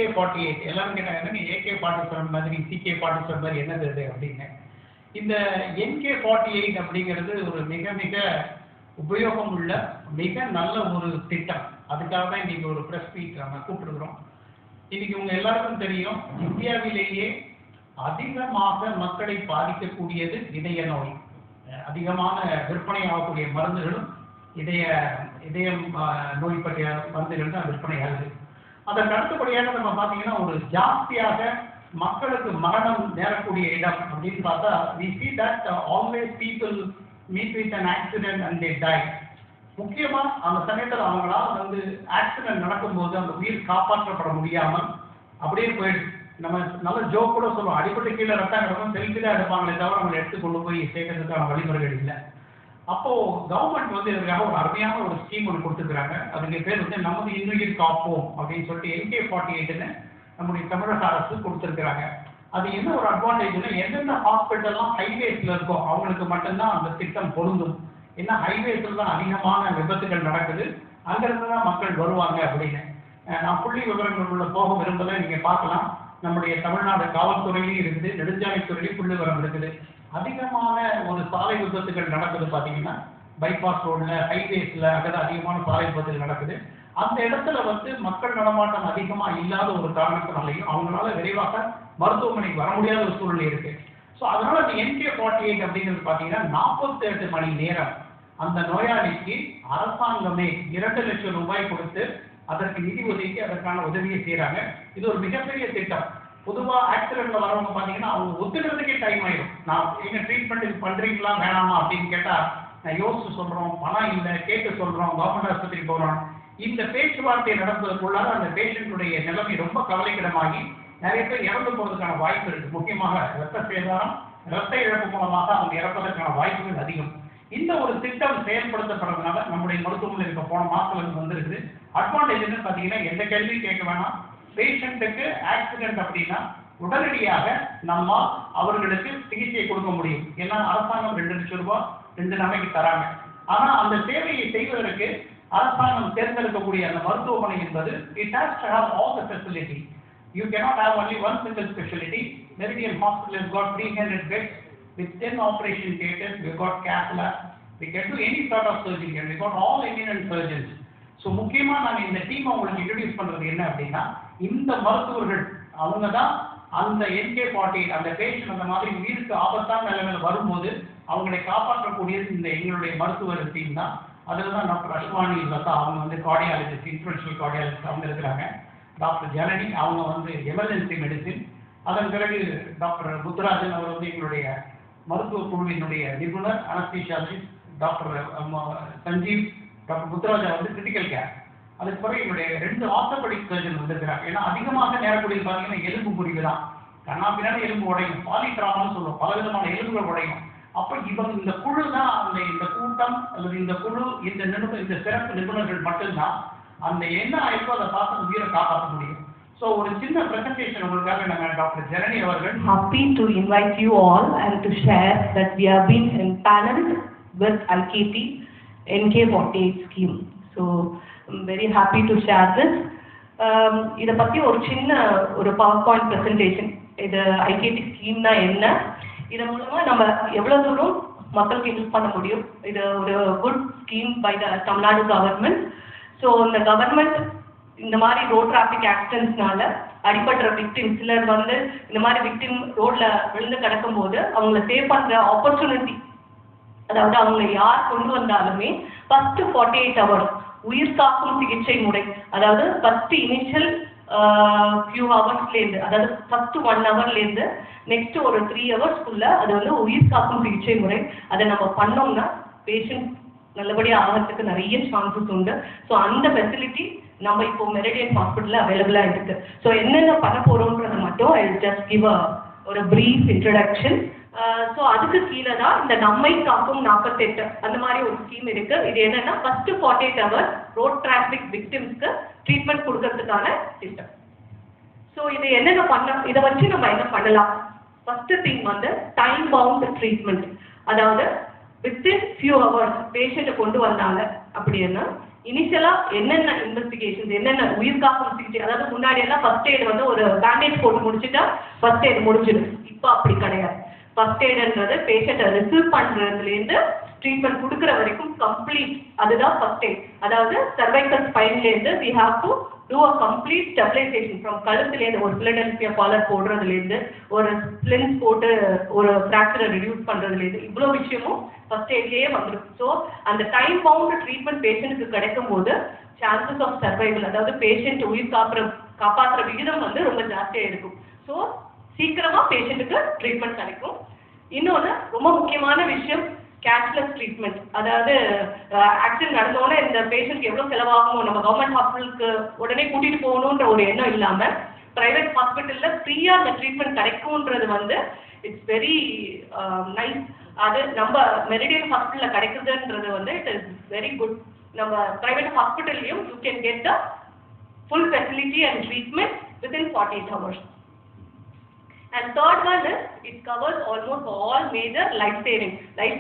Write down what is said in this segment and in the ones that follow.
NK-48 எல்லாரும் கேட்டாங்க AK-47 மாதிரி CK-47 மாதிரி என்னது அது அப்படின்னு. இந்த NK-48 அப்படிங்கிறது ஒரு மிக மிக உபயோகம் உள்ள மிக நல்ல ஒரு திட்டம். அதுக்காக தான் இன்னைக்கு ஒரு பிரஸ் மீட் நம்ம கூப்பிட்டுருக்கிறோம். இன்னைக்கு உங்க எல்லாருக்கும் தெரியும், இந்தியாவிலேயே அதிகமாக மக்களை பாதிக்கக்கூடியது இதய நோய். அதிகமான விற்பனை ஆகக்கூடிய மருந்துகளும் இதயம் நோய் பற்றிய மருந்துகள் தான் விற்பனை ஆகுது. அதற்கு அடுத்தபடியாக நம்ம பார்த்தீங்கன்னா ஒரு ஜாஸ்தியாக மக்களுக்கு மரணம் நேரக்கூடிய இடம் அப்படின்னு பார்த்தா we see that always people meet with an accident and they die. முக்கியமா அந்த சமயத்தில் அவங்களால வந்து ஆக்சிடென்ட் நடக்கும்போது அந்த உயிர் காப்பாற்றப்பட முடியாமல் அப்படியே போயிடுது. நம்ம நல்ல ஜோக் கூட சொல்லுவோம், அடிப்பட்டு கீழே ரத்தம் கிடக்கும் செல்ஃபி தான் எடுப்பாங்களே தவிர அவங்களை எடுத்து கொண்டு போய் சேர்க்கறதுக்கான வழிமுறைகள் இல்லை. அப்போ கவர்மெண்ட் வந்து இதுக்காக ஒரு அருமையான ஒரு ஸ்கீம் ஒன்று கொடுத்துருக்காங்க. அதுக்கு பேர் வந்து நமது இன்னுயிர் காப்போம் அப்படின்னு சொல்லிட்டு NK-48ன்னு நம்முடைய தமிழக அரசு கொடுத்துருக்குறாங்க. அது என்ன ஒரு அட்வான்டேஜ்னா, எந்தெந்த ஹாஸ்பிட்டல்லாம் ஹைவேஸ்ல இருக்கோ அவங்களுக்கு மட்டும்தான் அந்த திட்டம் பொருந்தும். ஏன்னா ஹைவேஸ்ல தான் அதிகமான விபத்துகள் நடக்குது, அங்கிருந்து தான் மக்கள் வருவாங்க அப்படின்னு. நான் புள்ளி விவரங்களுக்குள்ள போக விரும்பல, நீங்க பார்க்கலாம். நம்முடைய தமிழ்நாடு காவல்துறையிலையும் இருக்குது, நெடுஞ்சாலைத்துறையிலையும் புள்ளி விவரம் இருக்குது. அதிகமான ஒரு சாலை விபத்துகள் நடக்குது பார்த்தீங்கன்னா பைபாஸ் ரோட்ல ஹைவேஸ்ல அங்கதான் அதிகமான சாலை விபத்துகள் நடக்குது. அந்த இடத்துல வந்து மக்கள் நடமாட்டம் அதிகமா இல்லாத ஒரு காரணத்தினாலையும் அவங்களால விரைவாக மருத்துவமனைக்கு வர முடியாத ஒரு சூழ்நிலை இருக்கு. ஸோ அதனால இந்த NK-48 அப்படிங்கிறது பார்த்தீங்கன்னா 48 மணி நேரம் அந்த நோயாளிக்கு அரசாங்கமே 2 லட்சம் ரூபாய் கொடுத்து அதற்கு நிதி ஒதுக்கி அதற்கான உதவியை செய்யறாங்க. இது ஒரு மிகப்பெரிய திட்டம். பொதுவாக ஆக்சிடென்ட்ல வரவங்க பார்த்தீங்கன்னா அவங்க ஒத்துக்கிறதுக்கே டைம் ஆயிடும். நான் எங்க ட்ரீட்மெண்ட் பண்றீங்களா வேணாமா அப்படின்னு கேட்டா நான் யோசிச்சு சொல்றோம், பணம் இல்லை கேட்டு சொல்றோம், கவர்மெண்ட் ஆஸ்பத்திரிக்கு போறோம். இந்த பேச்சுவார்த்தை நடப்பதற்குள்ளாக அந்த பேஷண்ட்டுடைய நிலைமை ரொம்ப கவலைக்கிடமாகி நிறைய பேர் இறந்து போறதுக்கான வாய்ப்பு இருக்கு. முக்கியமாக ரத்த சேதாரம், ரத்த இழப்பு மூலமாக அவங்க இறப்பதற்கான வாய்ப்புகள் அதிகம். இந்த ஒரு திட்டம் செயல்படுத்தப்படுறதுனால நம்முடைய மருத்துவமனையில் இப்ப போன மாசத்துல இருந்து வந்திருக்குது. அட்வான்டேஜ் பார்த்தீங்கன்னா எந்த கேள்வியும் கேட்க வேணாம். பேஷண்ட்டுக்கு ஆக்சிடென்ட் அப்படின்னா உடனடியாக நம்ம அவர்களுக்கு சிகிச்சை கொடுக்க முடியும். ஏன்னா அரசாங்கம் 2 லட்சம் ரூபாய் 2 நாளைக்கு தராங்க. ஆனா அந்த சேவையை செய்வதற்கு அரசாங்கம் தேர்ந்தெடுக்கக்கூடிய அந்த மருத்துவமனை என்பது it has to have all the facility. You cannot have only one single specialty. Meridian Hospital has got 300 beds with 10 operation theaters. We've got cath lab. We can do any sort of surgery and we got all eminent surgeons. So முக்கியமாக நாங்கள் இந்த டீமை உங்களுக்கு introduce பண்ணுறது என்ன அப்படின்னா, இந்த மருத்துவர்கள் அவங்க தான் அந்த NK-48 அந்த பேஷண்ட் அந்த மாதிரி உயிருக்கு ஆபத்தான நிலைமையில் வரும்போது அவங்களை காப்பாற்றக்கூடியது இந்த எங்களுடைய மருத்துவர் டீம் தான். அதில் தான் டாக்டர் அஷ்வானி லதா அவங்க வந்து கார்டியாலஜிஸ்ட், இன்ஃபென்ஷியல் கார்டியாலஜிஸ்ட் அவங்க இருக்கிறாங்க. டாக்டர் ஜனனி அவங்க வந்து எமர்ஜென்சி மெடிசின். அதன் பிறகு டாக்டர் புத்ராஜன் அவர் வந்து எங்களுடைய மருத்துவ குழுவினுடைய நிபுணர் அனஸ்தீசியாலஜிஸ்ட். டாக்டர் சஞ்சீவ், டாக்டர் புத்ராஜா வந்து கிரிட்டிக்கல் கேர். அதுக்கு பிறகு என்னுடைய 2 ஆர்த்தோபெடிக் சர்ஜன் வந்திருக்கிறாங்க. ஏன்னா அதிகமாக நேரக்கூடிய பார்த்தீங்கன்னா எலும்பு முறிவு தான், கண்ணா பின்னாடி எலும்பு உடையும், பாலிட்ராமான்னு சொல்லுவோம், பலவிதமான எலும்புகள் உடையும். அப்போ இவங்க இந்த குழு தான் இந்த கூட்டம் அல்லது இந்த குழு இந்த சிறப்பு நிபுணர்கள் மட்டும்தான் அந்த என்ன ஆயிருக்கோ அதை பார்த்து உயிரை காப்பாற்ற முடியும். ஸோ ஒரு சின்ன பிரசன்டேஷன் உங்களுக்காக நாங்கள் டாக்டர் ஜனனி அவர்கள். Happy to invite you all and to share that we have been empaneled with IKT NK-48 scheme. So I'm very happy to share this. இதை பற்றி ஒரு சின்ன ஒரு PowerPoint presentation. இது IKT ஸ்கீம்னா என்ன, இதன் மூலமாக நம்ம எவ்வளோ தூரம் மக்களுக்கு யூஸ் பண்ண முடியும். இது ஒரு good scheme by the Tamil Nadu government. So இந்த கவர்மெண்ட் இந்த மாதிரி ரோட் டிராஃபிக் ஆக்சிடென்ட்ஸ்னால அடிபடுற விக்டிம் சிலர் வந்து இந்த மாதிரி விக்டிம் ரோட்ல விழுந்து கிடக்கும்போது அவங்கள சேவ் பண்ணுற ஆப்பர்ச்சுனிட்டி, அதாவது அவங்க யார் கொண்டு வந்தாலுமே ஃபர்ஸ்ட் 48 hours உயிர் காக்கும் சிகிச்சை முறை, அதாவது ஃபர்ஸ்ட் இனிஷியல் ஃபியூ ஹவர்ஸ்லேருந்து, அதாவது ஃபர்ஸ்ட் 1 hourலேருந்து நெக்ஸ்ட் ஒரு 3 hours அது வந்து உயிர் காக்கும் சிகிச்சை முறை. அதை நம்ம பண்ணோம்னா பேஷண்ட் நல்லபடியாக ஆகிறதுக்கு நிறைய சான்சஸ் உண்டு. ஸோ அந்த ஃபெசிலிட்டி நம்ம இப்போ மெரிடியன் ஹாஸ்பிட்டலில் அவைலபிளாக இருக்கு. ஸோ என்னென்ன பண்ண போகிறோன்றதை மட்டும் ஐ ஜஸ்ட் கிவ் ஒரு ப்ரீஃப் இன்ட்ரடக்ஷன். ஸோ அதுக்கு கீழே தான் இந்த நம்மை காக்கும் 48 அந்த மாதிரி ஒரு ஸ்கீம் இருக்கு. இது என்னன்னா ஃபர்ஸ்ட் 48 hours ரோட் டிராஃபிக் விக்டிம்ஸ்க்கு ட்ரீட்மெண்ட் கொடுக்கறதுக்கான சிஸ்டம். ஸோ இது என்னென்ன இதை வச்சு நம்ம என்ன பண்ணலாம். ஃபர்ஸ்ட் திங் வந்து டைம் பவுண்ட் ட்ரீட்மெண்ட், அதாவது வித்தின் ஃபியூ ஹவர்ஸ் பேஷண்ட்டை கொண்டு வந்தாங்க அப்படின்னா இனிஷியலா என்னென்ன இன்வெஸ்டிகேஷன்ஸ், என்னென்ன உயிர் காக்கும் சிகிச்சை, அதாவது முன்னாடி எல்லாம் ஃபர்ஸ்ட் எய்ட் வந்து ஒரு பேண்டேஜ் போட்டு முடிச்சுட்டா ஃபர்ஸ்ட் எய்ட் முடிஞ்சிடும். இப்போ அப்படி கிடையாது. ஃபர்ஸ்ட் எய்டுன்றது பேஷண்ட்டை ரிசீவ் பண்றதுலேருந்து ட்ரீட்மெண்ட் கொடுக்குற வரைக்கும் கம்ப்ளீட், அதுதான் ஃபர்ஸ்ட் எய்ட். அதாவது சர்வைக்கல் ஸ்பைன்லேருந்து we have to do a complete stabilization from கழுத்துலேருந்து ஒரு பிலடெல்பியா காலர் போடுறதுலேருந்து ஒரு ஸ்ப்ளின்ஸ் போட்டு ஒரு ஃப்ராக்சரை ரெடியூஸ் பண்ணுறதுலேருந்து இவ்வளோ விஷயமும் ஃபர்ஸ்ட் எய்ட்லேயே வந்துடும். ஸோ அந்த டைம் பவுண்ட் ட்ரீட்மெண்ட் பேஷண்ட்டுக்கு கிடைக்கும் போது சான்சஸ் ஆஃப் சர்வைவல், அதாவது பேஷண்ட் உயிர் காப்பாற்றுற விகிதம் வந்து ரொம்ப ஜாஸ்தியாக இருக்கும். ஸோ சீக்கிரமாக பேஷண்ட்டுக்கு ட்ரீட்மெண்ட் கிடைக்கும். இன்னொன்று ரொம்ப முக்கியமான விஷயம் கேஷ்லெஸ் ட்ரீட்மெண்ட். அதாவது ஆக்சிடென்ட் நடந்தோடனே இந்த பேஷண்ட்க்கு எவ்வளோ செலவாகுமோ, நம்ம கவர்மெண்ட் ஹாஸ்பிட்டலுக்கு உடனே கூட்டிகிட்டு போகணுன்ற ஒரு எண்ணம் இல்லாமல் ப்ரைவேட் ஹாஸ்பிட்டலில் ஃப்ரீயாக அந்த ட்ரீட்மெண்ட் கிடைக்கும்ன்றது வந்து இட்ஸ் வெரி நைஸ். அது நம்ம மெரிடியன் ஹாஸ்பிட்டலில் கிடைக்குதுன்றது வந்து இட் இஸ் வெரி குட். நம்ம ப்ரைவேட் ஹாஸ்பிட்டல்லையும் you can get the full facility and treatment within 48 hours. And third one is it covers almost all major life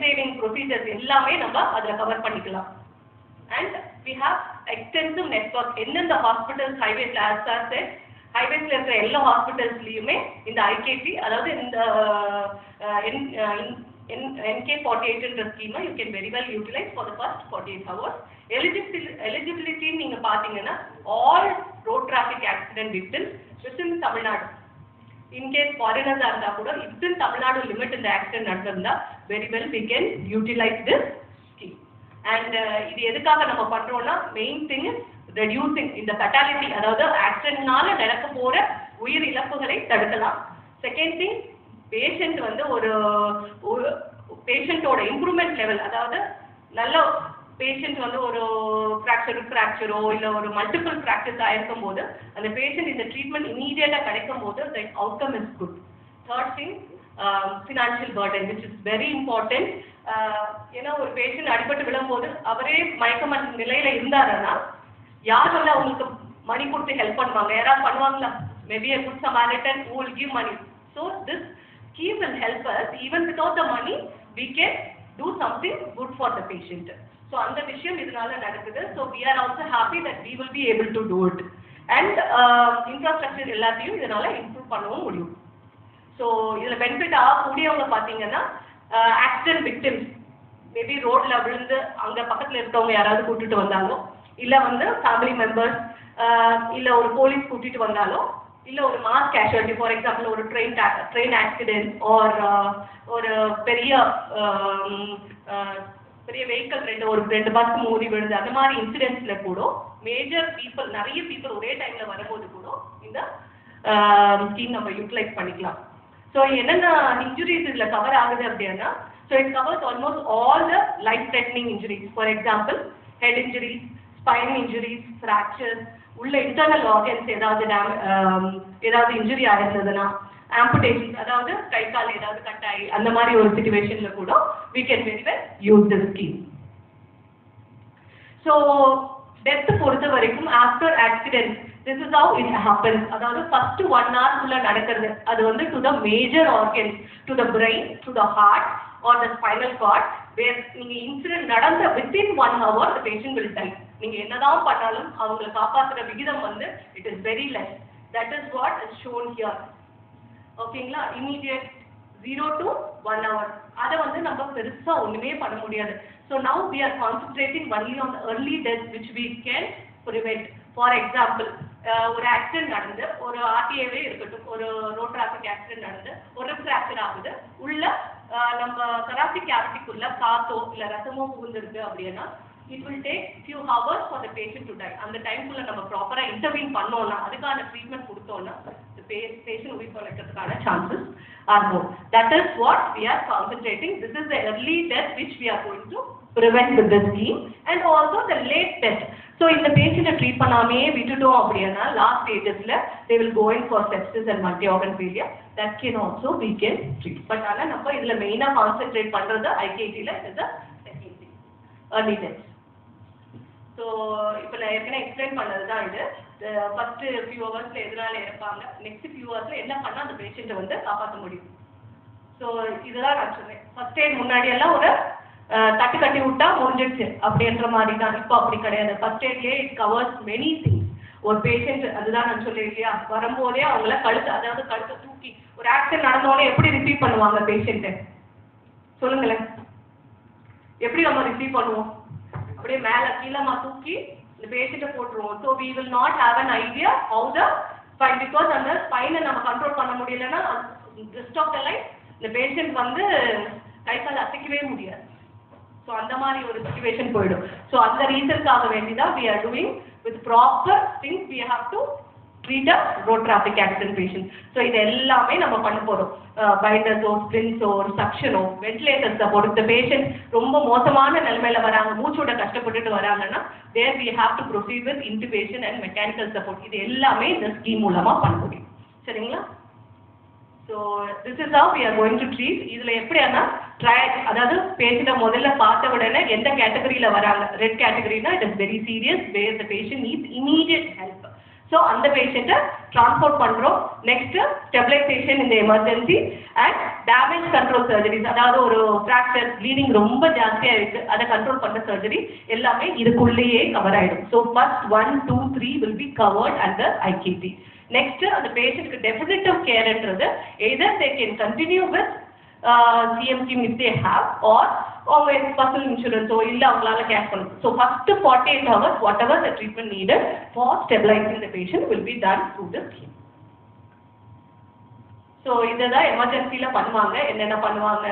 saving procedures எல்லாமே நம்ம அதுல கவர் பண்ணிக்கலாம். And we have extensive network. எந்தெந்த hospitals ஹைவேஸ்ல as sir said, ஹைவேஸ்ல இருக்கிற எல்லா ஹாஸ்பிட்டல்ஸ்லயுமே இந்த ஐகேபி, அதாவது இந்த NK48ன்ற ஸ்கீமை you can very well utilize for the first 48 hours. Eligibility நீங்க பாத்தீங்கன்னா all road traffic accident victims within Tamil Nadu, in case ஃபாரினர்ஸாக இருந்தால் கூட வித்தின் தமிழ்நாடு லிமிட் இந்த ஆக்சிடென்ட் நடந்திருந்தா very well we can utilise this scheme. And இது எதுக்காக நம்ம பண்ணுறோம்னா மெயின் திங் இஸ் ரெடியூசிங் இந்த ஃபெட்டாலிட்டி, அதாவது ஆக்சிடென்ட்னால நடக்க போகிற உயிர் இழப்புகளை தடுக்கலாம். செகண்ட் திங், பேஷண்ட் வந்து ஒரு பேஷண்ட்டோட இம்ப்ரூவ்மெண்ட் லெவல், அதாவது நல்ல பேஷண்ட் வந்து ஒரு ஃப்ராக்சரோ இல்லை ஒரு மல்டிபிள் ஃப்ராக்சர்ஸ் ஆயிருக்கும் போது அந்த பேஷண்ட் இந்த ட்ரீட்மெண்ட் இமீடியட்டாக கிடைக்கும் போது the outcome is good. Third thing, financial burden which is very important. ஏன்னா ஒரு பேஷண்ட் அடிபட்டு விழும்போது அவரே மயக்க நிலையில இருந்தாருன்னா யார் வந்து அவங்களுக்கு மணி கொடுத்து ஹெல்ப் பண்ணுவாங்க? யாராவது பண்ணுவாங்களா? Maybe a good Samaritan who will give money. So this scheme will help us. Even without the money we can do something good for the patient. So அந்த விஷயம் இதனால நடக்குது. So we are also happy that we will be able to do it. And infrastructure எல்லாத்தையும் இதனால improve பண்ணவும் முடியும். So இதில் benefit ஆகக்கூடியவங்க பார்த்தீங்கன்னா ஆக்சிடென்ட் விக்டிம்ஸ், மேபி ரோட்டில் விழுந்து அங்கே பக்கத்தில் இருக்கவங்க யாராவது கூட்டிட்டு வந்தாலும், இல்லை வந்து ஃபேமிலி மெம்பர்ஸ், இல்லை ஒரு போலீஸ் கூட்டிட்டு வந்தாலும், இல்லை ஒரு மாஸ் கேஷுவாலிட்டி, ஃபார் எக்ஸாம்பிள் ஒரு ட்ரெயின் ஆக்சிடென்ட் ஆர் ஒரு பெரிய வெஹிக்கல் ரெண்டு பஸ் மோதி விழுது, அந்த மாதிரி இன்சிடென்ட்ஸில் கூட மேஜர் பீப்புள், நிறைய பீப்புள் ஒரே டைமில் வரும்போது கூட இந்த ஸ்கீம் நம்ம யூட்டிலைஸ் பண்ணிக்கலாம். ஸோ என்னென்ன இன்ஜுரிஸ் இதில் கவர் ஆகுது அப்படின்னா, so it covers almost all the life threatening injuries. For example head injuries, spine injuries, fractures, உள்ள இன்டர்னல் ஆர்கன்ஸ் ஏதாவது இன்ஜுரி ஆயிருந்ததுன்னா, ஆம்புடேஷன்ஸ், அதாவது கை கால் ஏதாவது கட் ஆகி அந்த மாதிரி ஒரு சிச்சுவேஷன்ல கூட we can very well use this scheme. So death பொறுத்த வரைக்கும் after accident this is how it happens. அதாவது ஃபர்ஸ்ட் 1 hour குள்ள நடக்கிறது அது வந்து to the major organs, to the brain, to the heart or the spinal cord. Where நீங்க incident நடந்த within 1 hour the patient will die. நீங்க என்னதான் பண்ணாலும் அவங்களை காப்பாற்றுற விகிதம் வந்து it is very less. That is what is shown here. ஓகேங்களா? இமீடியட் 0 to 1 hour அதை வந்து நம்ம பெருசா ஒண்ணுமே பண்ண முடியாது. So now we are concentrating only on early death which we can prevent. For example ஒரு ஆக்சிடென்ட் நடந்து, ஒரு ஆர்டிஏவே இருக்கட்டும், ஒரு ரோட் டிராஃபிக் ஆக்சிடென்ட் நடந்து ஒரு ஃப்ராக்சர் ஆகுது, உள்ள நம்ம தராசிக் கேவிட்டிக்குள்ள காத்தோ இல்லை ரத்தமோ புகுந்திருக்கு அப்படின்னா it will take few hours for the patient to die. அந்த டைம்குள்ள நம்ம ப்ராப்பரா இன்டர்வீன் பண்ணோம்னா, அதுக்கான ட்ரீட்மெண்ட் கொடுத்தோம்னா patient உயிர் பிழைக்கிறதுக்கான chances are more. That is what we are concentrating. This is the early death which we are going to prevent with the scheme, and also the late death. So இந்த patient treat பண்ணாமே விட்டுட்டோம் அப்படின்னா last ஸ்டேஜஸ்ல they will go in for sepsis and multi organ failure. That can also we can treat. But ஆனா நம்ம இதுல மெயினா concentrate பண்றது ஐகேடில is the second thing, early death. So இப்போ நான் ஏற்கனவே எக்ஸ்பிளைன் பண்ணது தான் இது. ஃபர்ஸ்ட் ஃபியூ ஹவர்ஸில் எதனால இறப்பாங்க, நெக்ஸ்ட் ஃபியூ ஹவர்ஸில் என்ன பண்ணால் அந்த பேஷண்ட்டை வந்து காப்பாற்ற முடியும். ஸோ இதெல்லாம் நான் சொன்னேன். ஃபர்ஸ்ட் எய்ட் முன்னாடியெல்லாம் ஒரு தட்டு கட்டி விட்டா முடிஞ்சிடுச்சு அப்படின்ற மாதிரி தான். இப்போ அப்படி கிடையாது. ஃபர்ஸ்ட் எய்ட்லேயே இட் கவர்ஸ் மெனி திங்ஸ். ஒரு பேஷண்ட், அதுதான் நான் சொல்லியிருக்கேன் இல்லையா, வரும்போதே அவங்கள கழுத்தை தூக்கி, ஒரு ஆக்சிடென்ட் நடந்தோடனே எப்படி ரிசீவ் பண்ணுவாங்க பேஷண்ட்டு சொல்லுங்களேன்? எப்படி நம்ம ரிசீவ் பண்ணுவோம்? அப்படியே மேலே கீழமா தூக்கி இந்த பேஷண்ட்டை போட்டுருவோம். So we will not have an idea how the spine, because அந்த ஸ்பைனை நம்ம கண்ட்ரோல் பண்ண முடியலன்னா ரெஸ்ட் ஆஃப் த லைஃப் இந்த பேஷண்ட் வந்து கை கால் அசைக்கவே முடியாது. ஸோ அந்த மாதிரி ஒரு சிச்சுவேஷன் போயிடும். ஸோ அந்த ரீசனுக்காக வேண்டிதான் we are doing with proper things we have to treat a road traffic accident patient. So இது எல்லாமே நம்ம பண்ண போகிறோம். பைண்டர்ஸோ, ஸ்ப்ரின்ஸோ, சக்ஷனோ, வென்டிலேட்டர்ஸை பொறுத்த பேஷண்ட் ரொம்ப மோசமான நிலைமையில வராங்க, மூச்சோட கஷ்டப்பட்டுட்டு வராங்கன்னா there we have to proceed with intubation and mechanical support. இது எல்லாமே இந்த ஸ்கீம் மூலமா பண்ண முடியும். சரிங்களா? So this is how we are going to treat. இதுல எப்படின்னா அதாவது பேஷண்ட்டை முதல்ல பார்த்த உடனே எந்த கேட்டகரியில வராங்க, red கேட்டகரினா it is very serious where the patient needs immediate help. So அந்த பேஷண்ட்டை டிரான்ஸ்போர்ட் பண்ணுறோம். நெக்ஸ்ட் ஸ்டெபிலைசேஷன் இந்த emergency and damage control surgeries, அதாவது ஒரு ஃப்ராக்சர் ப்ளீடிங் ரொம்ப ஜாஸ்தியாக இருக்குது, அதை கண்ட்ரோல் பண்ணுற சர்ஜரி எல்லாமே இதுக்குள்ளேயே கவர் ஆகிடும். So first 1, 2, 3 will be covered under IKT. Next அந்த பேஷண்ட்டுக்கு டெஃபினிட்டிவ் கேர்ன்றது either they can continue with CM scheme if they have, or அவங்க பர்சனல் இன்சூரன்ஸோ இல்லை அவங்களால கேஷ் பண்ணணும். So first 48 hours whatever the treatment needed for stabilizing the patient will be done through the scheme. So இதை தான் எமர்ஜென்சியில் பண்ணுவாங்க. என்னென்ன பண்ணுவாங்க,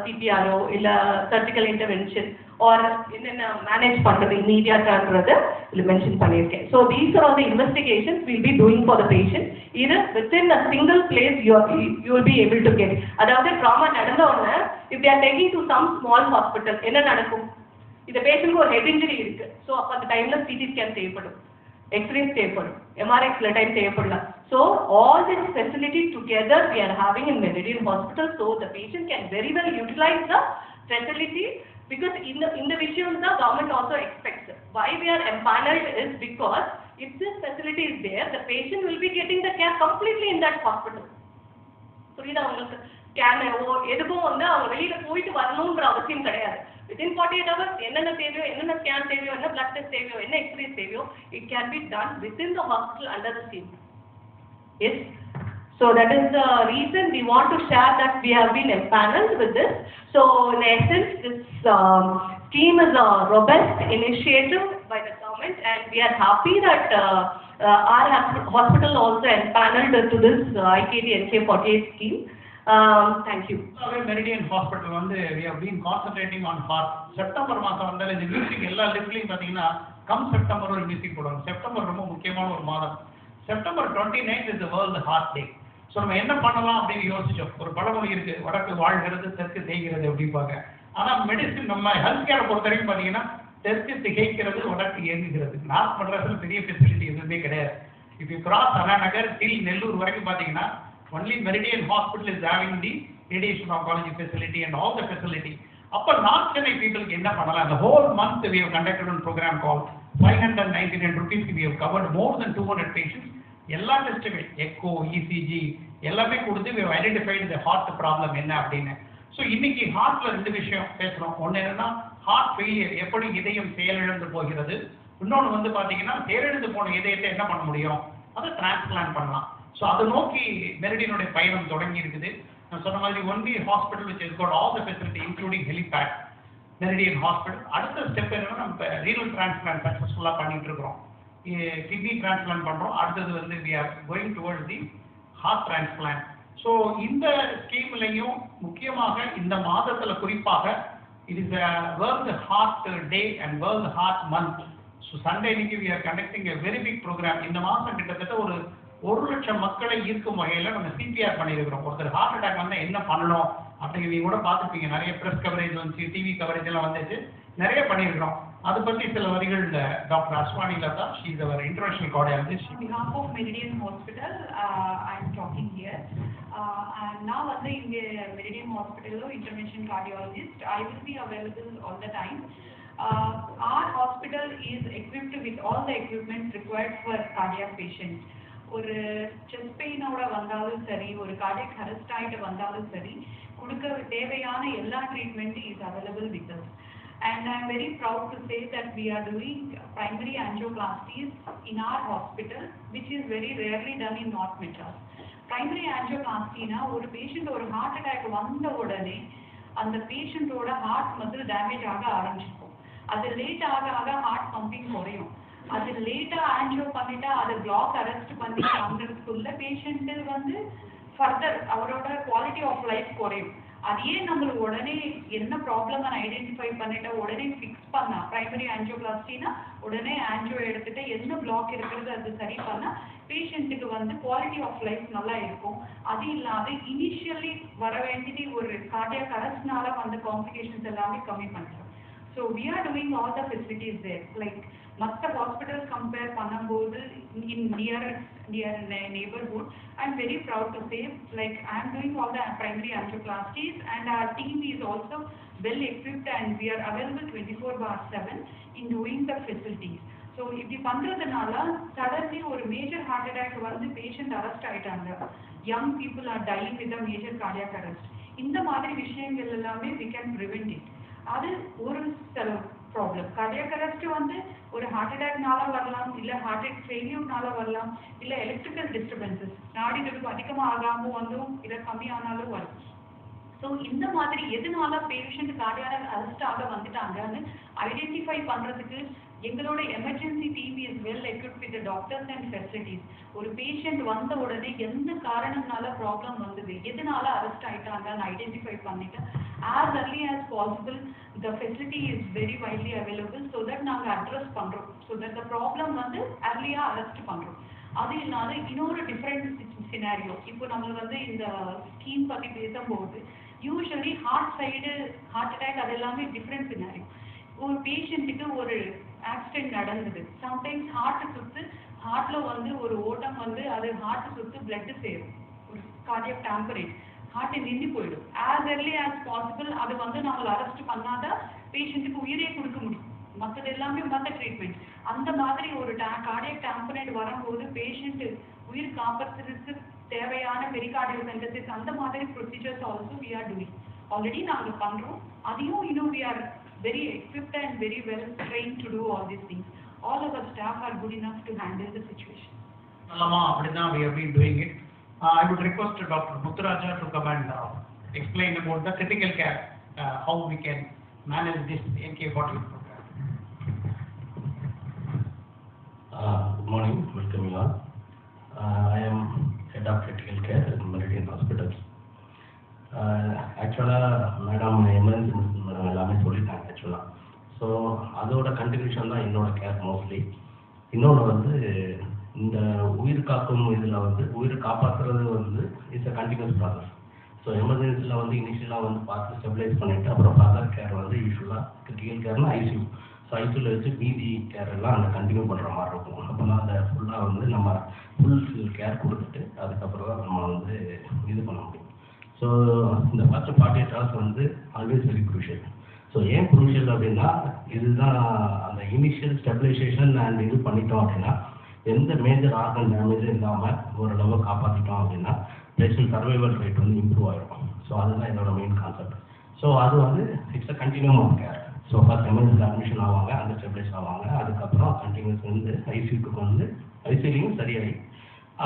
சிபிஆரோ இல்லை சர்ஜிக்கல் இன்டர்வென்ஷன் ஆர் என்னென்ன மேனேஜ் பண்ணுறது இமீடியட்டான்றது இதில் மென்ஷன் பண்ணியிருக்கேன். So these are all the investigations will be doing for the patient. இது within a single place you will be able to get. அதாவது ட்ராமா நடந்த உடனே if they are taking to some small hospital என்ன நடக்கும், இந்த பேஷண்ட்க்கு ஒரு head injury இருக்கு. So அப்போ அந்த டைமில் சிடி ஸ்கேன் தேவைப்படும், எக்ஸ்ரேஸ் தேவைப்படும், MRI சில டைம் தேவைப்படலாம். So all this facility together we are having in Meridian Hospital, so the patient can very well utilize the facility, because in the விஷயம் தான் government also expects. Why we are empaneled is because if this facility is there, the patient will be getting the care completely in that hospital. புரியுதா உங்களுக்கு? ஸ்கேனோ எதுக்கும் வந்து அவங்க வெளியில போயிட்டு வரணுன்ற அவசியம் கிடையாது. Within 48 hours என்னென்ன தேவையோ, என்னென்ன ஸ்கேன் தேவையோ, என்ன பிளட் டெஸ்ட் தேவையோ, என்ன எக்ஸ்ரேஸ் தேவையோ, it can be done within the hospital under the scheme. Yes. So that is the reason we want to share that we have been empaneled with this. So in essence, this scheme is a robust initiative by the government, and we are happy that our hospital also empaneled to this IKT NK48 scheme. Thank you. Meridian Hospital வந்து we have been concentrating on heart. September மாதம் வந்தால் இந்த music எல்லா லிஸ்ட்லையும் பார்த்தீங்கன்னா September ஒரு music போடுவாங்க. September ரொம்ப முக்கியமான ஒரு மாதம். September 29th is the World Heart Day. So நம்ம என்ன பண்ணலாம் அப்படின்னு யோசிச்சோம். ஒரு பழமொழி இருக்கு, வடக்கு வாழ்கிறது தெற்கு தேய்கிறது அப்படிப்பாங்க. ஆனால் மெடிசின் நம்ம ஹெல்த் கேரை பொறுத்த வரைக்கும் பார்த்தீங்கன்னா தெற்கு திகைக்கிறது, வடக்கு இயங்குகிறது. நார்த் மெட்ராஸில் பெரிய ஃபெசிலிட்டி எதுவுமே கிடையாது. இப்போ கிராஸ் அண்ணா நகர் டில் நெல்லூர் வரைக்கும் பார்த்தீங்கன்னா only Meridian Hospital is having the radiation oncology facility and all the facility. அப்போ நார்த் சென்னை பீப்புளுக்கு என்ன பண்ணலாம்? The whole month we have conducted a program called 599 rupees. We have covered more than 200 patients. எல்லா டெஸ்ட்டுகள், echo, ECG எல்லாமே கொடுத்து we have identified the heart problem என்ன அப்படின்னு. So இன்னைக்கு ஹார்ட்ல 2 விஷயம் பேசுகிறோம். ஒன்று என்னன்னா ஹார்ட் ஃபெயிலியர், எப்படி இதயம் செயலிழந்து போகிறது. இன்னொன்று வந்து பார்த்தீங்கன்னா செயலிழந்து போன இதயத்தை என்ன பண்ண முடியும், அதை டிரான்ஸ்பிளான்ட் பண்ணலாம். ஸோ அதை நோக்கி மெரிடியனுடைய பயணம் தொடங்கி இருக்குது. நான் சொன்ன மாதிரி only hospital which has got all the facility including helipad, Meridian Hospital. அடுத்த ஸ்டெப் என்னன்னா நம்ம ரீனல் டிரான்ஸ்பிளான்ட் சக்ஸஸ்ஃபுல்லாக பண்ணிட்டு இருக்கிறோம். கிட்னி டிரான்ஸ்பிளான்ட் பண்ணுறோம். அடுத்தது வந்து we are going towards the heart transplant. So இந்த ஸ்கீம்லையும் முக்கியமாக இந்த மாதத்தில் குறிப்பாக it is a World Heart Day and World Heart Month. So Sunday இன்னைக்கு we are conducting a very big program. இந்த மாதம் கிட்டத்தட்ட ஒரு 1 லட்சம் மக்களை ஈர்க்கும் வகையில் நம்ம CPR பண்ணியிருக்கிறோம். ஒருத்தர் ஹார்ட் அட்டாக் வந்தால் என்ன பண்ணணும் அப்படிங்கிறத கூட பார்த்துருப்பீங்க. நிறைய ப்ரெஸ் கவரேஜ் வந்துச்சு, டிவி கவரேஜ் எல்லாம் வந்துச்சு, நிறைய பண்ணியிருக்கிறோம். அதை பற்றி சில வரிகள் doctor Ashwani Latha, she is our international cardiologist. On behalf of Meridian Hospital, I am talking here. And now as the Meridian Hospital intervention cardiologist, I will be available all the time. Our hospital is equipped with all the equipment required for cardiac patients. ஒரு chest பெயினோட வந்தாலும் சரி, ஒரு cardiac arrest ஆகிட்டு வந்தாலும் சரி, கொடுக்க தேவையான எல்லா treatment is available with us. And I am very proud to say that we are doing primary angioplasties in our hospital, which is very rarely done in North Madras. Primary angioplasty na ஒரு patient ஒரு heart attack வந்த உடனே அந்த பேஷண்டோட heart muscle damage ஆக ஆரம்பிச்சிருக்கும். அது late ஆக ஆக heart pumping குறையும். அது லேட்டா ஆன்ஜியோ பண்ணிட்டா அது பிளாக் அரெஸ்ட் பண்ணி வாங்குறதுக்குள்ள பேஷண்ட் வந்து ஃபர்தர் அவரோட குவாலிட்டி ஆஃப் லைஃப் குறையும். அதையே நம்மளுக்கு உடனே என்ன ப்ராப்ளம் ஐடென்டிஃபை பண்ணிட்டா உடனே ஃபிக்ஸ் பண்ணா பிரைமரி ஆன்ஜியோபிளாஸ்டினா உடனே ஆன்ஜியோ எடுத்துட்டு என்ன பிளாக் இருக்கிறது அது சரி பண்ணா பேஷண்ட்டுக்கு வந்து குவாலிட்டி ஆஃப் லைஃப் நல்லா இருக்கும். அது இல்லாத இனிஷியலி வர வேண்டியது ஒரு கார்டியாக் அரெஸ்ட்னால வந்த காம்ப்ளிகேஷன்ஸ் எல்லாமே கம்மி பண்ணுறோம். So we are doing all the facilities there. Like மற்ற hospitals compare பண்ணும்போது in near neighborhood, I am very proud to say like I am doing all the primary angioplasties and our team is also well equipped and we are available 24/7 in doing the facilities. So இப்படி பண்றதுனால suddenly ஒரு major heart attack வந்து patient arrest ஆயிட்டாங்க. Young people are dying with a major cardiac arrest. இந்த மாதிரி விஷயங்கள் எல்லாமே we can prevent it. அது ஒரு ப்ராப்ளம். கார்டியாக் அரெஸ்ட் வந்து ஒரு ஹார்ட் அட்டாக்னால வரலாம், இல்ல ஹார்ட் அட்டாக் ஃபெயிலியர்னால வரலாம், இல்ல எலக்ட்ரிக்கல் டிஸ்டர்பன்சஸ் நாடி துடிப்பு அதிகமாக ஆகாம வந்தும் இல்ல கம்மியானாலும் வரும். ஸோ இந்த மாதிரி எதனால பேஷண்ட் கார்டியாக் அரெஸ்ட் ஆக வந்துட்டாங்கன்னு ஐடென்டிஃபை பண்றதுக்கு எங்களோட emergency team is well equipped with doctors and facilities. ஒரு பேஷண்ட் வந்த உடனே எந்த காரணம்னால ப்ராப்ளம் வந்தது, எதனால அரெஸ்ட் ஆயிட்டாங்கன்னு ஐடென்டிஃபை பண்ணிட்டு as early as possible the facility is very widely available so that நாங்க அட்ரஸ் பண்றோம். so that the problem வந்து early-ஆ அரெஸ்ட் பண்றோம். அது இல்லாத இன்னொரு டிஃபரெண்ட் சினாரியோ இப்போ நம்ம வந்து இந்த ஸ்கீம் பத்தி பேசும்போது usually heart side heart attack அது எல்லாமே டிஃப்ரெண்ட் சினாரியோ. ஒரு பேஷண்ட்டுக்கு ஒரு ஆக்சிடென்ட் நடந்தது, சம்டைம்ஸ் ஹார்ட் சுத்து ஹார்ட்ல வந்து ஒரு ஓட்டம் வந்து அது ஹார்ட் சுத்து பிளட் சேரும், ஒரு கார்டியாக் டாம்பரேட் ஹார்ட் நின்று போயிடும். as early as possible அது வந்து நம்மள அரெஸ்ட் பண்ணாத பேஷண்ட்டுக்கு உயிரே கொடுக்க முடியும். மற்றது எல்லாமே மற்ற ட்ரீட்மெண்ட். அந்த மாதிரி ஒரு கார்டியாக் டாம்பரேட் வரும்போது பேஷண்ட் உயிர் காப்பாற்றுறதுக்கு தேவையான பெரிகார்டியல் சென்டசிஸ் அந்த மாதிரி procedures also we are doing. Already நாங்க பண்றோம். அதையும் இன்னும் we are very equipped and very well trained to do all these things. All of our staff are good enough to handle the situation. Allama appadina we have been doing it. I would request Dr. Muthuraja to come and explain about the critical care, how we can manage this NK-48 program. Good morning, welcome you all. I am head of critical care at Meridian Hospitals. Actually, madam emergency medicine madam எல்லாமே சொல்லிட்டாங்க ஆக்சுவலாக. So அதோட continuation தான் என்னோட care mostly. இன்னொன்று வந்து இந்த உயிர் காக்கும் இதில் வந்து உயிர் காப்பாற்றுறது வந்து it's a continuous process. So எமர்ஜென்சியில் வந்து இனிஷியலாக வந்து பார்த்து ஸ்டெபிலைஸ் பண்ணிவிட்டு அப்புறம் ஃபர்தர் கேர் வந்து யூஸ்வலாக கிரிட்டிக்கல் கேர்னா ஐசியூ. ஸோ ஐசியூவில் வச்சு மீதி கேர் எல்லாம் அங்கே கண்டினியூ பண்ணுற மாதிரி இருக்கும். அப்போனா அதை ஃபுல்லாக வந்து நம்ம ஃபுல் கேர் கொடுத்துட்டு அதுக்கப்புறம் தான் நம்ம வந்து இது பண்ண முடியும். ஸோ இந்த ஃபர்ஸ்ட் 48 hours வந்து ஆல்வேஸ் வெரி குரூஷியல். ஸோ ஏன் குரூஷியல் அப்படின்னா இதுதான் அந்த இனிஷியல் ஸ்டெபிலைசேஷன் அண்ட் இது பண்ணிட்டோம் அப்படின்னா எந்த மேஜர் ஆர்கன் டேமேஜும் இல்லாமல் ஓரளவு காப்பாற்றிட்டோம் அப்படின்னா பேஷண்ட் சர்வைவல் ரேட் வந்து இம்ப்ரூவ் ஆகிடும். ஸோ அதுதான் என்னோட மெயின் கான்செப்ட். ஸோ அது வந்து it's a continuum of care. So first emergency admission ஆவாங்க, அந்த ஸ்டெபிலைஸ் ஆவாங்க, அதுக்கப்புறம் கண்டினியூஸ் வந்து ஐசியூக்கு வந்து ஐசியூலையும் சரியாகி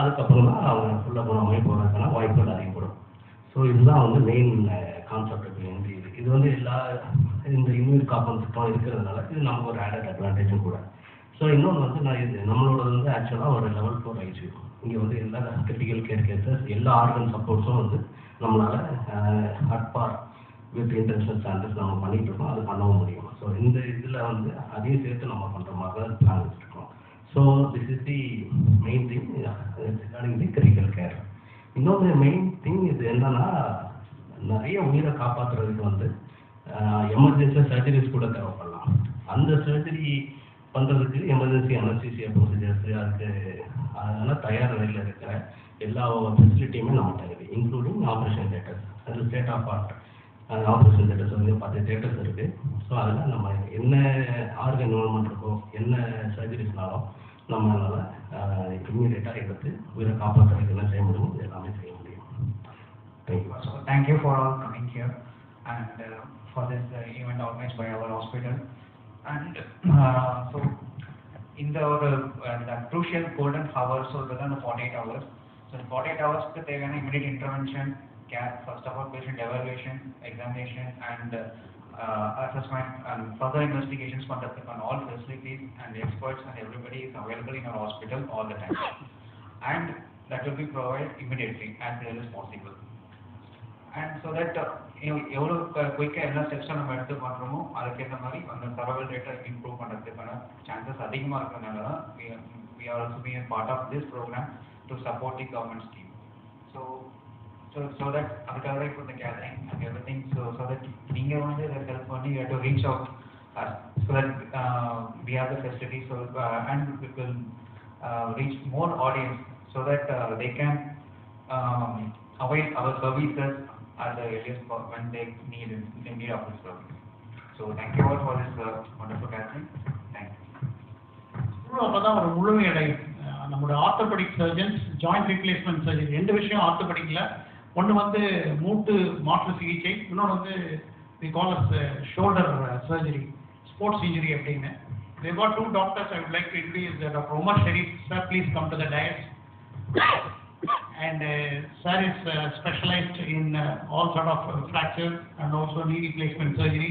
அதுக்கப்புறம் தான் அவங்க ஃபுல்லாக குணமாகவே போகிறதுக்கான வாய்ப்புகள் அதிகப்படும். ஸோ இதுதான் வந்து மெயின் கான்செப்ட். இது வந்து எல்லா இந்த இம்யூன் காப்பன் திட்டம் இருக்கிறதுனால இது நமக்கு ஒரு ஆடட் அட்வான்டேஜும் கூட. ஸோ இன்னொன்று வந்து நான் இது நம்மளோட வந்து ஆக்சுவலாக ஒரு level 4 ஐசியூ. இங்கே வந்து எல்லா கிரிட்டிக்கல் கேர் கேசஸ் எல்லா ஆர்கன் சப்போர்ட்ஸும் வந்து நம்மளால் அட்பார் வித் இன்டென்ஷனல் ஸ்டாண்டர்ட்ஸ் நம்ம பண்ணிகிட்டு இருக்கோம், அது பண்ணவும் முடியும். ஸோ இந்த இதில் வந்து அதையும் சேர்த்து நம்ம பண்ணுற மாதிரி தான் பிளான் வச்சுருக்கோம். So this is the main thing regarding the critical care. இன்னொரு மெயின் திங் இது என்னன்னா நிறைய உயிரை காப்பாற்றுறதுக்கு வந்து எமர்ஜென்சியாக சர்ஜரிஸ் கூட தேவைப்படலாம். அந்த சர்ஜரி பண்ணுறதுக்கு எமர்ஜென்சி அனஸ்தீசியா ப்ரொசீஜர்ஸு அதுக்கு அதனால் தயார் நிலையில் இருக்கிற எல்லா ஃபெசிலிட்டியுமே நம்மகிட்ட இருக்குது, இன்க்ளூடிங் ஆப்ரேஷன் தேட்டர்ஸ். அது state of art operation theatres வந்து 10 தேட்டர்ஸ் இருக்குது. ஸோ அதில் நம்ம என்ன ஆர்கன் இன்வால்மெண்ட் இருக்கோ என்ன சர்ஜரிஸ்னாலும் நம்மளால் இம்மீடியட்டாக எடுத்து உயிரை காப்பாற்றுறதுக்கு என்ன செய்ய முடியும், இது எல்லாமே செய்ய முடியும். Thank you. So thank you for all coming here and for this event organized by our hospital. And so in the crucial golden hours, so within the 48 hours. So in 48 hours, they have immediate intervention, care, first of all, patient evaluation, examination, and assessment, and further investigations conducted on all facilities, and the experts and everybody is available in our hospital all the time. And that will be provided immediately as early as possible. And so that எவ்வளோ குயிக்காக எல்லா ஸ்டெப்ஸும் நம்ம எடுத்து பண்ணுறோமோ அதுக்கேற்ற மாதிரி அந்த survival ரேட்டை இம்ப்ரூவ் பண்ணுறதுக்கான சான்சஸ் அதிகமாக இருக்கிறதுனால தான் we are also being a part of this program to support the government scheme. So that அதுக்காக தான் இப்போ இந்த gathering and everything. So that நீங்கள் வந்து இதை ஹெல்ப் பண்ணி you have to reach out so that we have the facility, so and we will reach more audience so that they can avail our services at the earliest when they need of this service. So thank you all for this wonderful gathering. Thank you. அப்பதான் ஒரு முழுமையடையும். நம்முடைய orthopaedic surgeons joint replacement surgery ரெண்டு விஷயம் ஆர்த்தோபெடிக்ல. ஒன்று வந்து மூட்டு மாற்று சிகிச்சை, இன்னொன்று வந்து we call as shoulder surgery, sports injury அப்படின்னு. We have got two doctors. I would like to introduce Dr. Omar Sharif. Sir, please come to the dais. And sir is specialized in all sort of fractures and also knee replacement surgery.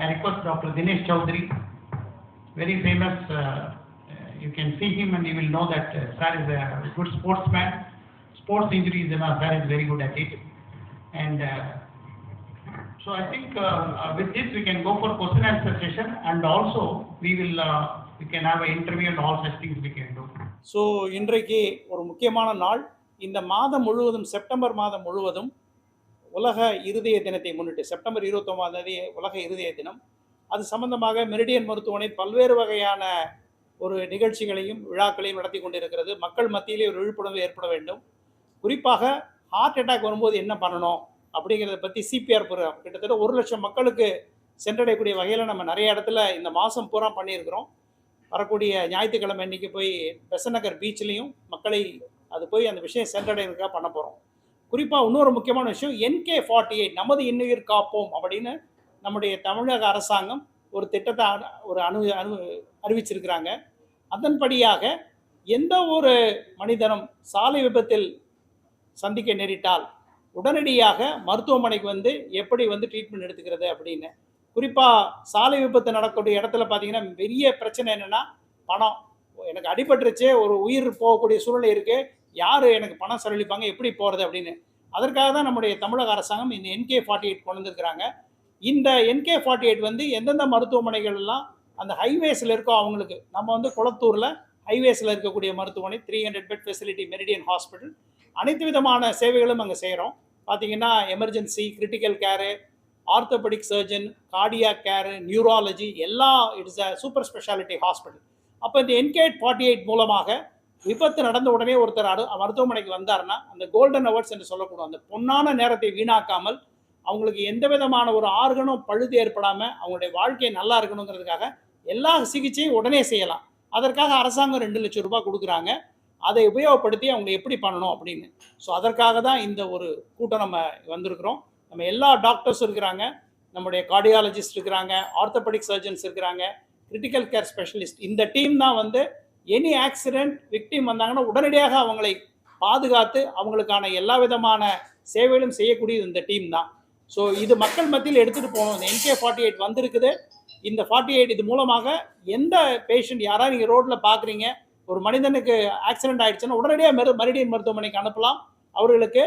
I request Dr. Dinesh Chowdhury, very famous. You can see him and you will know that sir is a good sportsman. Sports injuries, sir is very good at it. And so I think with this we can go for question and answer session, and also we can have an interview and all such things we can do. So இன்றைக்கு ஒரு முக்கியமான நாள். இந்த மாதம் முழுவதும், September மாதம் முழுவதும் உலக இருதய தினத்தை முன்னிட்டு, செப்டம்பர் 29 உலக இருதய தினம், அது சம்பந்தமாக மெரிடியன் மருத்துவமனை பல்வேறு வகையான ஒரு நிகழ்ச்சிகளையும் விழாக்களையும் நடத்தி கொண்டிருக்கிறது. மக்கள் மத்தியிலே ஒரு விழிப்புணர்வு ஏற்பட வேண்டும். குறிப்பாக ஹார்ட் அட்டாக் வரும்போது என்ன பண்ணணும் அப்படிங்கிறத பற்றி சிபிஆர் ப்ரோக்ராம் கிட்டத்தட்ட 1 லட்சம் மக்களுக்கு சென்றடையக்கூடிய வகையில் நம்ம நிறைய இடத்துல இந்த மாதம் பூரா பண்ணியிருக்கிறோம். வரக்கூடிய ஞாயிற்றுக்கிழமை அன்றைக்கி போய் பெசநகர் பீச்லேயும் மக்களை அது போய் அந்த விஷயம் சென்றடைகிறதுக்காக பண்ண போகிறோம். குறிப்பாக இன்னொரு முக்கியமான விஷயம், NK48 நமது இன்னுயிர் காப்போம் அப்படின்னு நம்முடைய தமிழக அரசாங்கம் ஒரு திட்டத்தை அறிவிச்சிருக்கிறாங்க. அதன்படியாக எந்த ஒரு மனிதனும் சாலை விபத்தில் சந்திக்க நேரிட்டால் உடனடியாக மருத்துவமனைக்கு வந்து எப்படி வந்து ட்ரீட்மெண்ட் எடுத்துக்கிறது அப்படின்னு. குறிப்பாக சாலை விபத்து நடக்கக்கூடிய இடத்துல பார்த்தீங்கன்னா பெரிய பிரச்சனை என்னென்னா பணம். எனக்கு அடிபட்டுருச்சே, ஒரு உயிர் போகக்கூடிய சூழ்நிலை இருக்குது, யார் எனக்கு பணம் செலவழிப்பாங்க, எப்படி போகிறது அப்படின்னு. அதற்காக தான் நம்முடைய தமிழக அரசாங்கம் இந்த NK48 கொண்டு வந்துருக்கிறாங்க. இந்த NK48 வந்து எந்தெந்த மருத்துவமனைகள்லாம் அந்த ஹைவேஸில் இருக்கோ அவங்களுக்கு, நம்ம வந்து குளத்தூரில் ஹைவேஸில் இருக்கக்கூடிய மருத்துவமனை 300 பெட் ஃபெசிலிட்டி மெரிடியன் ஹாஸ்பிட்டல், அனைத்து விதமான சேவைகளும் அங்கே செய்கிறோம். பார்த்தீங்கன்னா எமர்ஜென்சி, கிரிட்டிக்கல் கேரு, ஆர்த்தோபெடிக் சர்ஜன், கார்டியாக் கேரு, நியூராலஜி, எல்லா it's a super speciality hospital. அப்போ இந்த NK48 மூலமாக விபத்து நடந்த உடனே ஒருத்தர் மருத்துவமனைக்கு வந்தார்னா அந்த கோல்டன் ஹவர்ஸ் என்று சொல்லக்கூடும், அந்த பொன்னான நேரத்தை வீணாக்காமல் அவங்களுக்கு எந்த விதமான ஒரு ஆர்கனும் பழுது ஏற்படாமல் அவங்களுடைய வாழ்க்கை நல்லா இருக்கணுங்கிறதுக்காக எல்லா சிகிச்சையும் உடனே செய்யலாம். அதற்காக அரசாங்கம் 2 லட்சம் ரூபாய் கொடுக்குறாங்க. அதை உபயோகப்படுத்தி அவங்க எப்படி பண்ணணும் அப்படின்னு. ஸோ அதற்காக தான் இந்த ஒரு கூட்டம் நம்ம வந்திருக்கிறோம். நம்ம எல்லா டாக்டர்ஸும் இருக்கிறாங்க, நம்முடைய கார்டியாலஜிஸ்ட் இருக்கிறாங்க, ஆர்த்தோபெடிக் சர்ஜன்ஸ் இருக்கிறாங்க, கிரிட்டிக்கல் கேர் ஸ்பெஷலிஸ்ட். இந்த டீம் தான் வந்து எனி ஆக்சிடென்ட் விக்டிம் வந்தாங்கன்னா உடனடியாக அவங்களை பாதுகாத்து அவங்களுக்கான எல்லா விதமான சேவைகளும் செய்யக்கூடியது இந்த டீம் தான். ஸோ இது மக்கள் மத்தியில் எடுத்துகிட்டு போகணும். இந்த NK48 வந்திருக்குது. இந்த 48 இது மூலமாக எந்த பேஷண்ட் யாராவது நீங்கள் ரோட்டில் பார்க்குறீங்க, ஒரு மனிதனுக்கு ஆக்சிடென்ட் ஆகிடுச்சுன்னா உடனடியாக மெரிடியன் மருத்துவமனைக்கு அனுப்பலாம். அவர்களுக்கு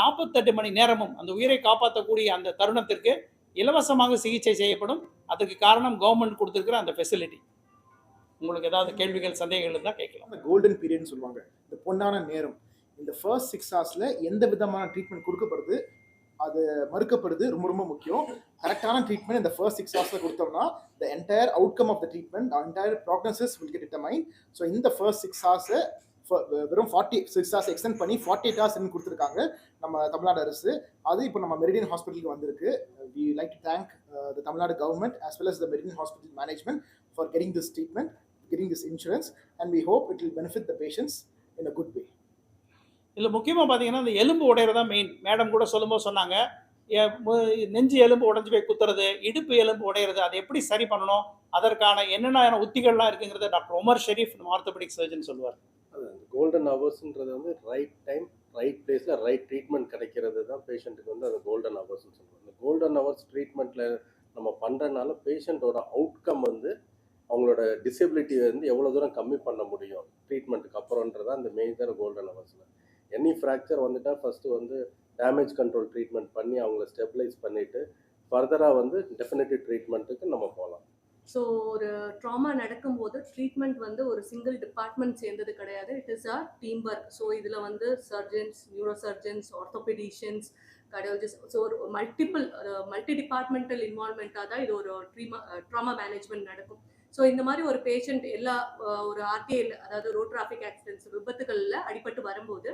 48 மணி நேரமும் அந்த உயிரை காப்பாற்றக்கூடிய அந்த தருணத்திற்கு இலவசமாக சிகிச்சை செய்யப்படும். அதுக்கு காரணம் கவர்மெண்ட் கொடுத்துருக்கிற அந்த ஃபெசிலிட்டி. உங்களுக்கு ஏதாவது கேள்விகள், சந்தேகங்கள் இருந்தால் கேட்கலாம். அந்த கோல்டன் பீரியட்னு சொல்லுவாங்க, இந்த பொன்னான நேரம். இந்த ஃபர்ஸ்ட் 6 ஹவர்ஸில் எந்த விதமான ட்ரீட்மெண்ட் கொடுக்கப்படுது, அது மறுக்கப்படுது, ரொம்ப ரொம்ப முக்கியம். கரெக்டான ட்ரீட்மெண்ட் இந்த ஃபர்ஸ்ட் 6 ஹவர்ஸில் கொடுத்தோம்னா the entire outcome of the treatment, the entire prognosis will get determined. So இந்த ஃபர்ஸ்ட் 6 ஹவர்ஸை வெறும் 46 ஹவர்ஸ் எக்ஸ்டெண்ட் பண்ணி 48 ஹவர்ஸ் கொடுத்துருக்காங்க நம்ம தமிழ்நாடு அரசு. அது இப்போ நம்ம மெரிடியன் ஹாஸ்பிட்டலுக்கு வந்திருக்கு. We like to thank the Tamil Nadu government as well as the Meridian Hospital management for getting this treatment, getting this insurance, and we hope it will benefit the patients in a good way. இதில் முக்கியமாக பார்த்தீங்கன்னா இந்த எலும்பு உடையிறது தான் main. Madam கூட சொல்லும்போது சொன்னாங்க, நெஞ்சு எலும்பு உடைஞ்சு போய் குத்துறது, இடுப்பு எலும்பு உடையிறது, அதை எப்படி சரி பண்ணணும், அதற்கான என்னென்ன உத்திகள்லாம் இருக்குங்கிறத doctor Umar Sharif orthopaedic surgeon சொல்லுவார். அது கோல்டன் ஹவர்ஸ்ன்றது வந்து ரைட் டைம் ரைட் பிளேஸில் ரைட் ட்ரீட்மெண்ட் கிடைக்கிறது தான் பேஷண்ட்டுக்கு வந்து அது கோல்டன் ஹவர்ஸ்னு சொல்லுவாங்க. இந்த கோல்டன் ஹவர்ஸ் ட்ரீட்மெண்ட்டில் நம்ம பண்ணுறதுனால பேஷண்ட்டோட அவுட்கம் வந்து அவங்களோட டிசபிலிட்டியை வந்து எவ்வளோ தூரம் கம்மி பண்ண முடியும் ட்ரீட்மெண்ட்டுக்கு அப்புறம்ன்றதான் அந்த மேஜர் கோல்டன் ஹவர்ஸில். எனி ஃப்ராக்சர் வந்துட்டால் ஃபஸ்ட்டு வந்து டேமேஜ் கண்ட்ரோல் ட்ரீட்மெண்ட் பண்ணி அவங்கள ஸ்டெபிலைஸ் பண்ணிவிட்டு ஃபர்தராக வந்து டெஃபினட்டிவ் ட்ரீட்மெண்ட்டுக்கு நம்ம போகலாம். ஸோ ஒரு ட்ராமா நடக்கும்போது ட்ரீட்மெண்ட் வந்து ஒரு சிங்கிள் டிபார்ட்மெண்ட் சேர்ந்தது கிடையாது. It is a team work. So இதில் வந்து surgeons, neuro surgeons, orthopedicians, cardiologist, so ஒரு மல்டி டிபார்ட்மெண்டல் இன்வால்மெண்ட்டாக தான் இது ஒரு ட்ராமா மேனேஜ்மெண்ட் நடக்கும். ஸோ இந்த மாதிரி ஒரு பேஷண்ட் எல்லா ஒரு ஆர்டிஐயில், அதாவது ரோட் டிராஃபிக் ஆக்சிடென்ட்ஸ், விபத்துகளில் அடிபட்டு வரும்போது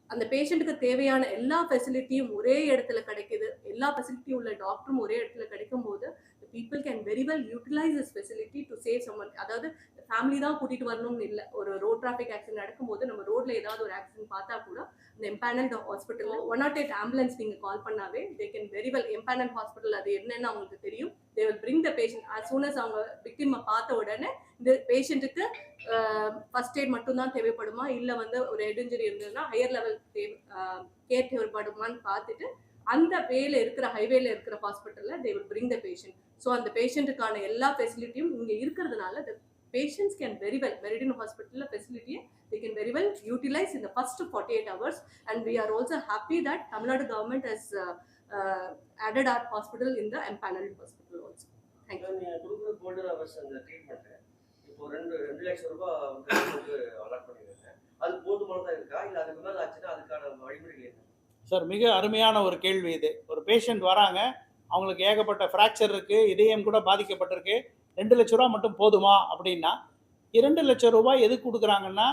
அந்த பேஷண்ட்டுக்கு தேவையான எல்லா ஃபெசிலிட்டியும் ஒரே இடத்துல கிடைக்குது, எல்லா ஃபெசிலிட்டியும் உள்ள டாக்டரும் ஒரே இடத்துல கிடைக்கும் போது people can very well utilize this facility to save someone. அதாவது ஃபேமிலி தான் கூட்டிட்டு வரணும்னு இல்லை. ஒரு ரோட் டிராஃபிக் ஆக்சிடென்ட் நடக்கும்போது நம்ம ரோட்ல ஏதாவது ஒரு ஆக்சிடென்ட் பார்த்தா கூட இந்த எம்பேனல்ட் ஹாஸ்பிட்டல் 108 ஆம்புலன்ஸ் நீங்க கால் பண்ணாவே they can very well empanelled hospital அது என்னன்னு அவங்களுக்கு தெரியும். they will bring the patient as soon as அவங்க விக்டிமை பார்த்த உடனே இந்த பேஷண்ட்டுக்கு ஃபர்ஸ்ட் எய்ட் மட்டும்தான் தேவைப்படுமா, இல்லை வந்து ஒரு ஹெட் இன்ஜுரி இருந்ததுன்னா ஹையர் லெவல் கேர் தேவைப்படுமான்னு பார்த்துட்டு அந்த வேல இருக்கிற ஹைவேல இருக்கிற ஹாஸ்பிட்டலில் they will bring the patient. So அந்த பேஷண்ட்டுக்கான எல்லா ஃபெசிலிட்டியும் இங்கே இருக்கிறதுனால the patients can very well, Meridian Hospital facility they can very well utilize in the first 48 hours, and we are also happy that Tamil Nadu government has added our hospital in the empaneled hospital also. Thank you. நீங்க கொடுக்குற golden hours அந்த treatment இப்போ 2 லட்சம் ரூபாய் வந்து allot பண்ணிருக்காங்க. அது போதுமானதா இருக்கா, இல்ல அதுக்கு மேல ஆச்சுன்னா அதுக்கான வழிமுறைகள் என்ன? சார், மிக அருமையான ஒரு கேள்வி இது. ஒரு பேஷண்ட் வராங்க, அவங்களுக்கு ஏகப்பட்ட ஃப்ராக்சர் இருக்குது, இதயம் கூட பாதிக்கப்பட்டிருக்கு, 2 லட்ச ரூபா மட்டும் போதுமா அப்படின்னா, 2 லட்சம் ரூபாய் எதுக்கு கொடுக்குறாங்கன்னா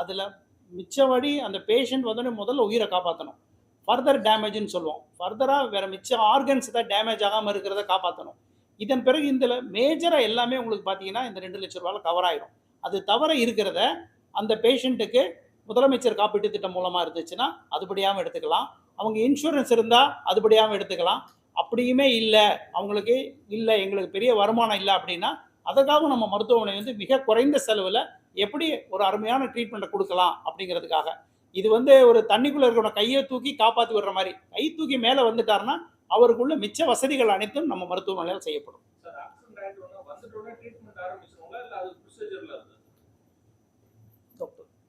அதில் மிச்சவடி அந்த பேஷண்ட் வந்தோடனே முதல்ல உயிரை காப்பாற்றணும். ஃபர்தர் டேமேஜ்னு சொல்லுவோம். ஃபர்தராக வேறு மிச்ச ஆர்கன்ஸ் தான் டேமேஜ் ஆகாமல் இருக்கிறத காப்பாற்றணும். இதன் பிறகு இதில் மேஜராக எல்லாமே உங்களுக்கு பார்த்தீங்கன்னா இந்த 2 லட்ச ரூபாயில் கவர் ஆயிடும். அது தவிர இருக்கிறத அந்த பேஷண்ட்டுக்கு முதலமைச்சர் காப்பீட்டு திட்டம் மூலமாக இருந்துச்சுன்னா அதுபடியாகவும் எடுத்துக்கலாம். அவங்க இன்சூரன்ஸ் இருந்தால் அதுபடியாகவும் எடுத்துக்கலாம். அப்படியுமே இல்லை, அவங்களுக்கு இல்லை, எங்களுக்கு பெரிய வருமானம் இல்லை அப்படின்னா அதுக்காக நம்ம மருத்துவமனை வந்து மிக குறைந்த செலவில் எப்படி ஒரு அருமையான ட்ரீட்மெண்ட்டை கொடுக்கலாம் அப்படிங்கிறதுக்காக. இது வந்து ஒரு தண்ணிக்குள்ளே இருக்கிற கையை தூக்கி காப்பாற்றி விடுற மாதிரி, கை தூக்கி மேலே வந்துட்டாருன்னா அவருக்குள்ள மிச்ச வசதிகள் அனைத்தும் நம்ம மருத்துவமனையில் செய்யப்படும்.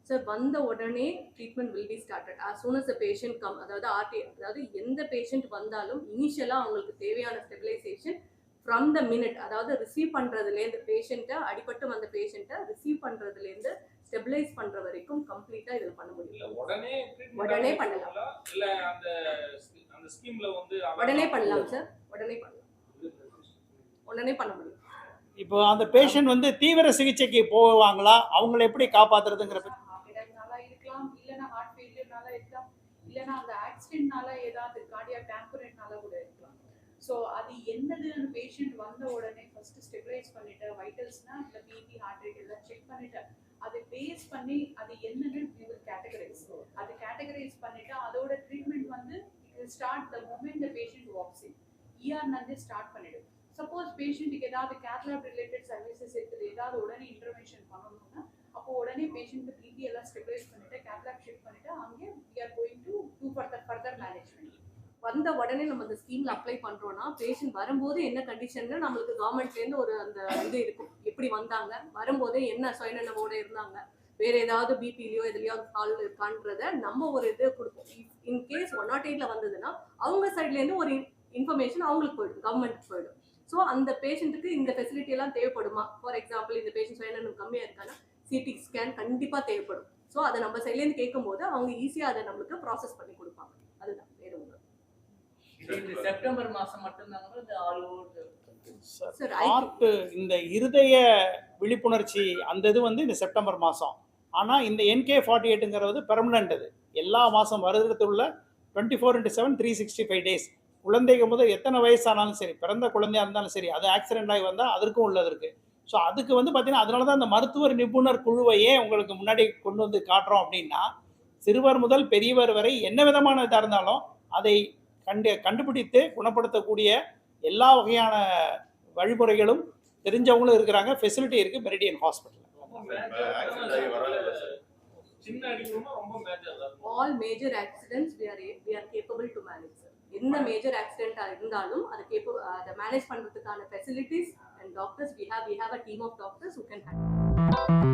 சார், வந்த உடனே treatment will be started as soon as the patient come. அதாவது ஆர்டி, அதாவது எந்த பேஷண்ட் வந்தாலும் இனிஷியலாக அவங்களுக்கு தேவையான ஸ்டெபிலைசேஷன் ஃப்ரம் த மினிட், அதாவது ரிசீவ் பண்ணுறதுலேருந்து பேஷண்ட்டை, அடிபட்டு வந்த பேஷண்ட்டை ரிசீவ் பண்ணுறதுலேருந்து ஸ்டெபிலைஸ் பண்ணுற வரைக்கும் கம்ப்ளீட்டாக இதில் பண்ண முடியும். உடனே பண்ணலாம். உடனே பண்ணலாம் சார், உடனே பண்ண முடியும். இப்போ அந்த பேஷண்ட் வந்து தீவிர சிகிச்சைக்கு போவாங்களா, அவங்களை எப்படி காப்பாற்றுறதுங்கிற இருக்கலாம், இல்லைன்னா ஹார்ட் ஃபெயிலியர்னால இருக்கலாம், இல்லைன்னா அந்த ஆக்சிடென்ட்னால ஏதாவது கார்டியாக் டாம்பரேட்னால கூட இருக்கலாம். ஸோ அது என்னதுன்னு பேஷண்ட் வந்த உடனே ஃபர்ஸ்ட் ஸ்டெபிலைஸ் பண்ணிட்டு, வைட்டல்ஸ்னா இல்லை பிபி, ஹார்ட் ரேட் எல்லாம் செக் பண்ணிட்டு அதை பேஸ் பண்ணி அது என்னன்னு கேட்டகரைஸ், அது கேட்டகரைஸ் பண்ணிட்டு அதோட ட்ரீட்மெண்ட் வந்து start the moment the patient walks in. இஆர்னு ஸ்டார்ட் பண்ணிடும். சப்போஸ் பேஷண்ட்டுக்கு ஏதாவது கேத்லாப் ரிலேட்டட் சர்வீசஸ் இருக்குது, ஏதாவது உடனே இன்டர்வென்ஷன் பண்ணணும்னா அப்போ உடனே பேஷண்ட்டுக்கு பிபி எல்லாம் ஸ்டெபிலைஸ் பண்ணிட்டு கேத்லாப் ஷிஃப்ட் பண்ணிட்டு அங்கே we are going to do further management. வந்த உடனே நம்ம அந்த ஸ்கீம்ல அப்ளை பண்றோம்னா பேஷண்ட் வரும்போது என்ன கண்டிஷன்ல நம்மளுக்கு கவர்மெண்ட்லேருந்து ஒரு அந்த இது இருக்கும், எப்படி வந்தாங்க, வரும்போதே என்ன சுயநலவோட இருந்தாங்க, வேற ஏதாவது பிபிலையோ எதுலையாவது கால் இருக்கான்றத நம்ம ஒரு இது கொடுப்போம். இன்கேஸ் 108ல வந்ததுன்னா அவங்க சைட்லேருந்து ஒரு இன்ஃபர்மேஷன் அவங்களுக்கு போயிடும், கவர்மெண்ட்டுக்கு போயிடும். ஸோ அந்த பேஷண்ட்டுக்கு இந்த ஃபெசிலிட்டி எல்லாம் தேவைப்படுமா, ஃபார் எக்ஸாம்பிள் இந்த பேஷண்ட் சுயநலம் கம்மியாக இருக்கான்னா சிடி ஸ்கேன் கண்டிப்பாக தேவைப்படும். ஸோ அதை நம்ம சைட்லேருந்து கேட்கும்போது அவங்க ஈஸியாக அதை நம்மளுக்கு ப்ராசஸ் பண்ணி கொடுப்பாங்க. அதுதான் வேற ஒன்று. செப்டம்பர் மாதம் மட்டும்தான் ஆல் ஹார்ட் இந்த இருதய விழிப்புணர்ச்சி அந்த இது வந்து இந்த செப்டம்பர் மாதம். ஆனால் இந்த NK48ங்கிறது பெர்மனண்ட், அது எல்லா மாதம் வருடத்துள்ள 24/7 365 டேஸ். குழந்தைங்க முதல் எத்தனை வயசானாலும் சரி, பிறந்த குழந்தையாக இருந்தாலும் சரி, அது ஆக்சிடென்ட் ஆகி வந்தால் அதற்கும் உள்ளது இருக்குது. ஸோ அதுக்கு வந்து பார்த்தீங்கன்னா அதனால தான் அந்த மருத்துவர் நிபுணர் குழுவையே உங்களுக்கு முன்னாடி கொண்டு வந்து காட்டுறோம். அப்படின்னா சிறுவர் முதல் பெரியவர் வரை என்ன விதமான இதாக இருந்தாலும் அதை கண்டுபிடித்து குணப்படுத்தக்கூடிய எல்லா வகையான வழிமுறைகளும் தெரிஞ்சவங்களும் இருக்கிறாங்க. ஃபெசிலிட்டி இருக்குது meridian hospital. All major accidents we are capable to manage, sir. என்ன மேஜர் ஆக்சிடென்ட் இருந்தாலும் அதை மேனேஜ் பண்றதுக்கான facilities and doctors we have a team of doctors who can handle.